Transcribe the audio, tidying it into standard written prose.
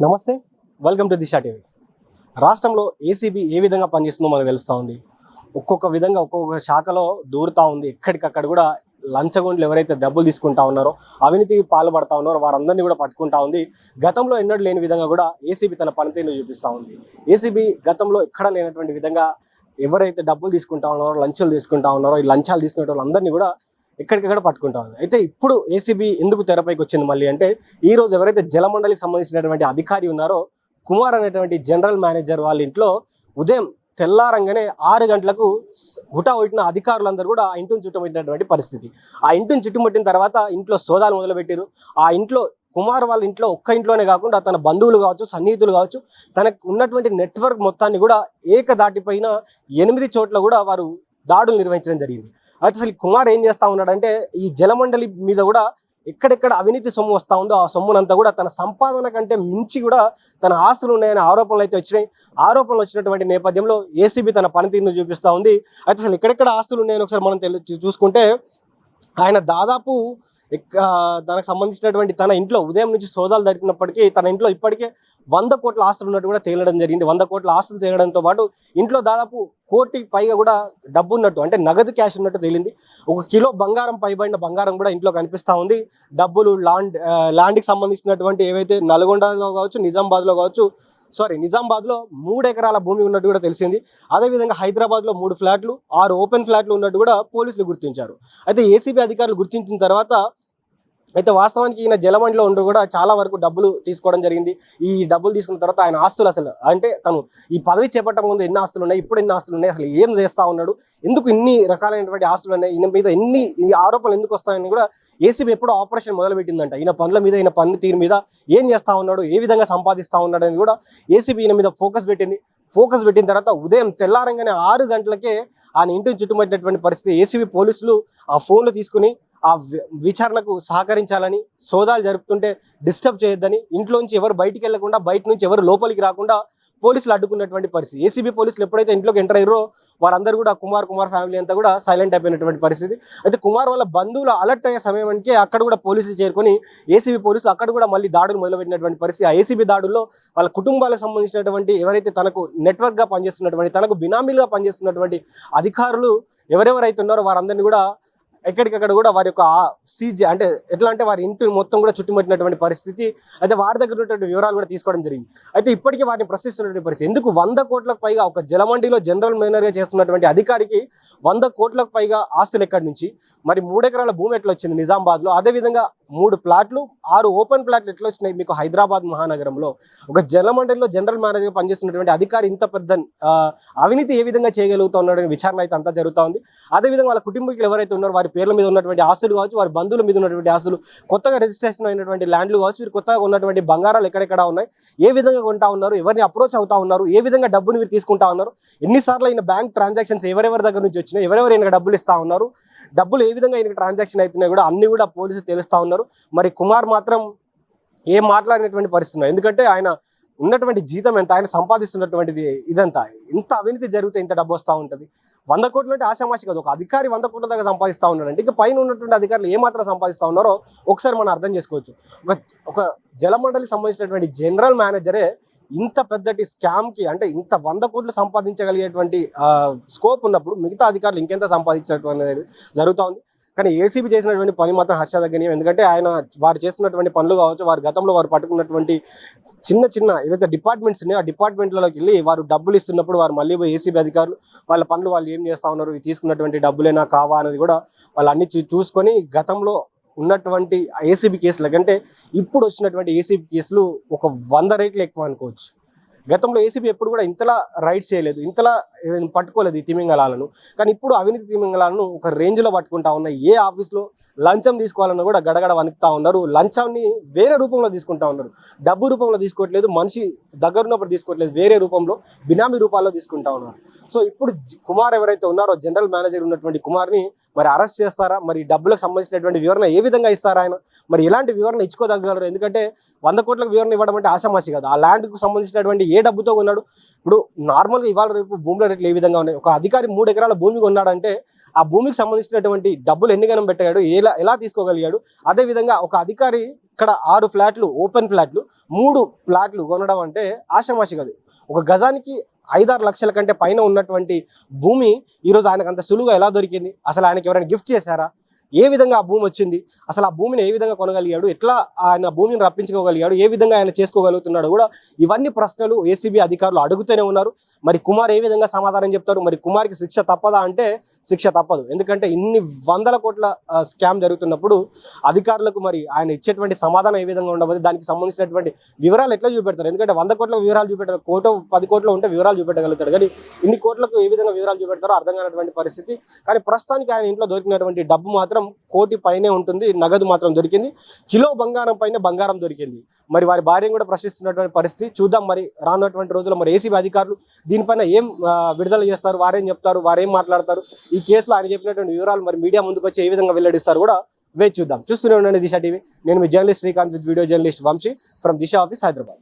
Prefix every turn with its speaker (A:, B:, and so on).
A: నమస్తే, welcome to Disha TV. రాష్ట్రంలో ACB ఏ విధంగా పనిచేస్తుందో మనకు తెలుస్తూ ఉంది. ఒక్కొక్క విధంగా ఒక్కొక్క శాఖలో దూరుతూ ఉంది. ఎక్కడికక్కడ కూడా లంచగొండలు ఎవరైతే డబ్బులు తీసుకుంటా ఉన్నారో, అవినీతికి పాల్పడతా ఉన్నారో వారందరినీ కూడా పట్టుకుంటా ఉంది. గతంలో ఎన్నడూ లేని విధంగా కూడా ఏసీబీ తన పనితీరును చూపిస్తూ ఉంది. ఏసీబీ గతంలో ఎక్కడ లేనటువంటి విధంగా ఎవరైతే డబ్బులు తీసుకుంటా ఉన్నారో, లంచాలు తీసుకుంటా ఉన్నారో, ఈ లంచాలు తీసుకునే వాళ్ళందరినీ కూడా ఎక్కడికక్కడ పట్టుకుంటా ఉంది. అయితే ఇప్పుడు ఏసీబీ ఎందుకు తెరపైకి వచ్చింది మళ్ళీ అంటే, ఈ రోజు ఎవరైతే జలమండలికి సంబంధించినటువంటి అధికారి ఉన్నారో కుమార్ అనేటువంటి జనరల్ మేనేజర్ వాళ్ళ ఇంట్లో ఉదయం తెల్లారంగానే 6 గంటలకు హుటాహుటిన అధికారులందరూ కూడా ఆ ఇంటిని చుట్టుముట్టినటువంటి పరిస్థితి. ఆ ఇంటిని చుట్టుముట్టిన తర్వాత ఇంట్లో సోదాలు మొదలుపెట్టారు. ఆ ఇంట్లో కుమార్ వాళ్ళ ఇంట్లో ఒక్క ఇంట్లోనే కాకుండా తన బంధువులు కావచ్చు, సన్నిహితులు కావచ్చు, తనకు ఉన్నటువంటి నెట్వర్క్ మొత్తాన్ని కూడా ఏకదాటిపైన 8 చోట్ల కూడా వారు దాడులు నిర్వహించడం జరిగింది. అయితే అసలు కుమార్ ఏం చేస్తా ఉన్నాడంటే, ఈ జలమండలి మీద కూడా ఎక్కడెక్కడ అవినీతి సొమ్ము వస్తూ ఉందో ఆ సొమ్మునంతా కూడా తన సంపాదన కంటే మించి కూడా తన ఆస్తులు ఉన్నాయనే ఆరోపణలు అయితే వచ్చినాయి. ఆరోపణలు వచ్చినటువంటి నేపథ్యంలో ఏసీబీ తన పనితీరును చూపిస్తూ ఉంది. అయితే అసలు ఎక్కడెక్కడ ఆస్తులు ఉన్నాయని ఒకసారి మనం చూసుకుంటే, ఆయన దాదాపు దానికి సంబంధించినటువంటి తన ఇంట్లో ఉదయం నుంచి సోదాలు జరిపినప్పటికీ తన ఇంట్లో ఇప్పటికే 100 కోట్ల ఆస్తులు ఉన్నట్టు కూడా తేలడం జరిగింది. 100 కోట్ల ఆస్తులు తేలడంతో పాటు ఇంట్లో దాదాపు 1 కోటి పైగా కూడా డబ్బు ఉన్నట్టు, అంటే నగదు క్యాష్ ఉన్నట్టు తేలింది. 1 కిలో బంగారం పైబడిన బంగారం కూడా ఇంట్లో కనిపిస్తూ ఉంది. డబ్బులు ల్యాండ్కి సంబంధించినటువంటి ఏవైతే నల్గొండలో కావచ్చు, నిజామాబాద్లో 3 ఎకరాల భూమి ఉన్నట్టు కూడా తెలిసింది. అదేవిధంగా హైదరాబాద్లో 3 ఫ్లాట్లు, 6 ఓపెన్ ఫ్లాట్లు ఉన్నట్టు కూడా పోలీసులు గుర్తించారు. అయితే ఏసీబీ అధికారులు గుర్తించిన తర్వాత అయితే వాస్తవానికి ఈయన జలమండలిలో ఉంటూ కూడా చాలా వరకు డబ్బులు తీసుకోవడం జరిగింది. ఈ డబ్బులు తీసుకున్న తర్వాత ఆయన ఆస్తులు అసలు అంటే తను ఈ పదవి చేపట్ట ముందు ఎన్ని ఆస్తులు ఉన్నాయి, ఇప్పుడు ఎన్ని ఆస్తులు ఉన్నాయి, అసలు ఏం చేస్తూ ఉన్నాడు, ఎందుకు ఇన్ని రకాలైనటువంటి ఆస్తులు ఉన్నాయి, ఈయన మీద ఈ ఆరోపణలు ఎందుకు వస్తాయని కూడా ఏసీబీ ఎప్పుడో ఆపరేషన్ మొదలుపెట్టిందంట. ఈయన పనుల మీద, ఈయన పన్ను తీరు మీద ఏం చేస్తూ ఉన్నాడు, ఏ విధంగా సంపాదిస్తూ ఉన్నాడు అని కూడా ఏసీబీ ఈయన మీద ఫోకస్ పెట్టిన తర్వాత ఉదయం తెల్లారంగానే 6 గంటలకే ఆయన ఇంటిని చుట్టుముట్టినటువంటి పరిస్థితి. ఏసీబీ పోలీసులు ఆ ఫోన్లు తీసుకుని ఆ విచారణకు సహకరించాలని, సోదాలు జరుపుతుంటే డిస్టర్బ్ చేయొద్దని, ఇంట్లోంచి ఎవరు బయటికి వెళ్లకుండా, బయట నుంచి ఎవరు లోపలికి రాకుండా పోలీసులు అడ్డుకున్నటువంటి పరిస్థితి. ఏసీబీ పోలీసులు ఎప్పుడైతే ఇంట్లోకి ఎంటర్ అయ్యారో వారందరూ కూడా కుమార్ ఫ్యామిలీ అంతా కూడా సైలెంట్ అయిపోయినటువంటి పరిస్థితి. అయితే కుమార్ వాళ్ళ బంధువులు అలర్ట్ అయ్యే సమయానికి అక్కడ కూడా పోలీసులు చేరుకొని ఏసీబీ పోలీసులు అక్కడ కూడా మళ్ళీ దాడులు మొదలుపెట్టినటువంటి పరిస్థితి. ఆ ఏసీబీ దాడుల్లో వాళ్ళ కుటుంబాలకు సంబంధించినటువంటి ఎవరైతే తనకు నెట్వర్క్గా పనిచేస్తున్నటువంటి, తనకు బినామీలుగా పనిచేస్తున్నటువంటి అధికారులు ఎవరెవరైతే ఉన్నారో వారందరినీ కూడా ఎక్కడికక్కడ కూడా వారి యొక్క సీజ్ అంటే ఎట్లా అంటే వారి ఇంటిని మొత్తం కూడా చుట్టుముట్టినటువంటి పరిస్థితి. అయితే వారి దగ్గర ఉన్నటువంటి వివరాలు కూడా తీసుకోవడం జరిగింది. అయితే ఇప్పటికీ వారిని ప్రశ్నిస్తున్నటువంటి పరిస్థితి. ఎందుకు 100 కోట్లకు పైగా ఒక జలమండిలో జనరల్ మేనేజర్గా చేస్తున్నటువంటి అధికారికి 100 కోట్లకు పైగా ఆస్తులు ఎక్కడి నుంచి, మరి 3 ఎకరాల భూమి ఎట్లా వచ్చింది నిజామాబాద్లో, అదేవిధంగా 3 ప్లాట్లు, 6 ఓపెన్ ప్లాట్లు ఎట్లా వచ్చినాయి మీకు హైదరాబాద్ మహానగరంలో? ఒక జలమండలిలో జనరల్ మేనేజర్గా పనిచేస్తున్నటువంటి అధికారి ఇంత పెద్ద అవినీతి ఏ విధంగా చేయగలుగుతున్నాడు అనే విచారణ అయితే అంతా జరుగుతూ ఉంది. అదేవిధంగా వాళ్ళ కుటుంబీకులు ఎవరైతే ఉన్నారో వారి పేర్ల మీద ఉన్నటువంటి ఆస్తులు కావచ్చు, వారి బంధువుల మీద ఉన్నటువంటి ఆస్తులు, కొత్తగా రిజిస్ట్రేషన్ అయినటువంటి ల్యాండ్లు కావచ్చు, వీరు కొత్తగా ఉన్నటువంటి బంగారాలు ఎక్కడెక్కడ ఉన్నాయి, ఏ విధంగా కొంటా ఉన్నారు, ఎవరిని అప్రోచ్ అవుతా ఉన్నారు, ఏ విధంగా డబ్బుని వీరు తీసుకుంటా ఉన్నారు, ఎన్నిసార్లు అయిన బ్యాంక్ ట్రాన్సాక్షన్స్ ఎవరెవరి దగ్గర నుంచి వచ్చినాయి, ఎవరెవరు ఈయనకు డబ్బులు ఇస్తా ఉన్నారు, డబ్బులు ఏ విధంగా ఈయనకు ట్రాన్సాక్షన్ అవుతున్నాయి కూడా అన్ని కూడా పోలీసులు తెలుస్తూ ఉన్నారు. మరి కుమార్ మాత్రం ఏం మాట్లాడినటువంటి పరిస్థితి, ఎందుకంటే ఆయన ఉన్నటువంటి జీతం ఎంత, ఆయన సంపాదిస్తున్నటువంటిది ఇదంతా, ఇంత అవినీతి జరిగితే ఇంత డబ్బు వస్తూ ఉంటుంది. 100 కోట్లు అంటే ఆశామాషి కాదు. ఒక అధికారి 100 కోట్ల దాకా సంపాదిస్తూ ఉన్నాడంటే ఇంకా పైన ఉన్నటువంటి అధికారులు ఏమాత్రం సంపాదిస్తూ ఉన్నారో ఒకసారి మనం అర్థం చేసుకోవచ్చు. ఒక జలమండలికి సంబంధించినటువంటి జనరల్ మేనేజరే ఇంత పెద్దటి స్కామ్కి, అంటే ఇంత 100 కోట్లు సంపాదించగలిగేటువంటి స్కోప్ ఉన్నప్పుడు మిగతా అధికారులు ఇంకెంత సంపాదించేటువంటి జరుగుతూ ఉంది. కానీ ఏసీబీ చేసినటువంటి పని మాత్రం హర్షదగ్గనీయం. ఎందుకంటే వారు చేస్తున్నటువంటి పనులు కావచ్చు, వారి గతంలో వారు పట్టుకున్నటువంటి చిన్న ఏవైతే డిపార్ట్మెంట్స్ ఉన్నాయో ఆ డిపార్ట్మెంట్లలోకి వెళ్ళి వారు డబ్బులు ఇస్తున్నప్పుడు వారు మళ్ళీ పోయి ఏసీబీ అధికారులు వాళ్ళ పనులు వాళ్ళు ఏం చేస్తూ ఉన్నారు, తీసుకున్నటువంటి డబ్బులేనా కావా అనేది కూడా వాళ్ళు అన్ని చూసుకొని గతంలో ఉన్నటువంటి ఏసీబీ కేసుల కంటే ఇప్పుడు వచ్చినటువంటి ఏసీబీ కేసులు ఒక 100 రెట్లు ఎక్కువ అనుకోవచ్చు. గతంలో ఏసీబీ ఎప్పుడు కూడా ఇంతలా రైడ్స్ చేయలేదు, ఇంతలా పట్టుకోలేదు ఈ తిమింగలాలను. కానీ ఇప్పుడు అవినీతి తిమింగలాలను ఒక రేంజ్లో పట్టుకుంటా ఉన్నాయి. ఏ ఆఫీస్లో లంచం తీసుకోవాలన్నా కూడా గడగడ వణుకుతా ఉన్నారు. లంచాన్ని వేరే రూపంలో తీసుకుంటా ఉన్నారు, డబ్బు రూపంలో తీసుకోవట్లేదు, మనిషి దగ్గర ఉన్నప్పుడు తీసుకోవట్లేదు, వేరే రూపంలో బినామీ రూపాల్లో తీసుకుంటా ఉన్నారు. సో ఇప్పుడు కుమార్ ఎవరైతే ఉన్నారో జనరల్ మేనేజర్ ఉన్నటువంటి కుమార్ని మరి అరెస్ట్ చేస్తారా, మరి డబ్బులకు సంబంధించినటువంటి వివరణ ఏ విధంగా ఇస్తారా ఆయన, మరి ఎలాంటి వివరణ ఇచ్చుకోదగ్గలరు? ఎందుకంటే 100 కోట్లకు వివరణ ఇవ్వడం అంటే ఆశామాషి కాదు. ఆ ల్యాండ్కు సంబంధించినటువంటి ఏ ఏ డబ్బుతో కొన్నాడు? ఇప్పుడు నార్మల్గా ఇవాళ రేపు భూముల రేట్లు ఏ విధంగా ఉన్నాయి? ఒక అధికారి 3 ఎకరాల భూమి కొన్నాడంటే ఆ భూమికి సంబంధించినటువంటి డబ్బులు ఎన్ని గణం పెట్టాడు, ఎలా తీసుకోగలిగాడు? అదేవిధంగా ఒక అధికారి ఇక్కడ 6 ఫ్లాట్లు, ఓపెన్ ఫ్లాట్లు, 3 ఫ్లాట్లు కొనడం అంటే ఆషామాషి కాదు. ఒక గజానికి 5-6 లక్షల కంటే పైన ఉన్నటువంటి భూమి ఈరోజు ఆయనకు అంత సులువుగా ఎలా దొరికింది? అసలు ఆయనకి ఎవరైనా గిఫ్ట్ చేశారా? ఏ విధంగా ఆ భూమి వచ్చింది? అసలు ఆ భూమిని ఏ విధంగా కొనగలిగాడు? ఎట్లా ఆయన భూమిని రప్పించుకోగలిగాడు? ఏ విధంగా ఆయన చేసుకోగలుగుతున్నాడు కూడా ఇవన్నీ ప్రశ్నలు ఏసీబీ అధికారులు అడుగుతూనే ఉన్నారు. మరి కుమార్ ఏ విధంగా సమాధానం చెప్తారు? మరి కుమార్కి శిక్ష తప్పదా అంటే శిక్ష తప్పదు. ఎందుకంటే ఇన్ని వందల కోట్ల స్కామ్ జరుగుతున్నప్పుడు అధికారులకు మరి ఆయన ఇచ్చేటువంటి సమాధానం ఏ విధంగా ఉండబోదు, దానికి సంబంధించినటువంటి వివరాలు ఎట్లా చూపెడతారు? ఎందుకంటే 100 కోట్ల వివరాలు చూపెట్టారు, 10 కోట్లు ఉంటే వివరాలు చూపెట్టగలుగుతాడు, కానీ ఇన్ని కోట్లకు ఏ విధంగా వివరాలు చూపెడతారో అర్థం కానటువంటి పరిస్థితి. కానీ ప్రస్తుతానికి ఆయన ఇంట్లో దొరికినటువంటి డబ్బు మాత్రం 1 కోటి పైనే ఉంటుంది, నగదు మాత్రం దొరికింది, కిలో బంగారం పైన బంగారం దొరికింది. మరి వారి భార్యను కూడా ప్రశ్నిస్తున్నటువంటి పరిస్థితి. చూద్దాం మరి రానున్నటువంటి రోజుల్లో మరి ఏసీబీ అధికారులు దీనిపైన ఏం విడుదల చేస్తారు, వారేం చెప్తారు, వారేం మాట్లాడతారు, ఈ కేసులో ఆయన చెప్పినటువంటి వివరాలు మరి మీడియా ముందుకు వచ్చి ఏ విధంగా వెల్లడిస్తారు కూడా వేచి చూద్దాం. చూస్తూనే ఉండండి దిశ టీవీ. నేను మీ journalist Srikanth with video journalist Vamsi from Disha office, Hyderabad.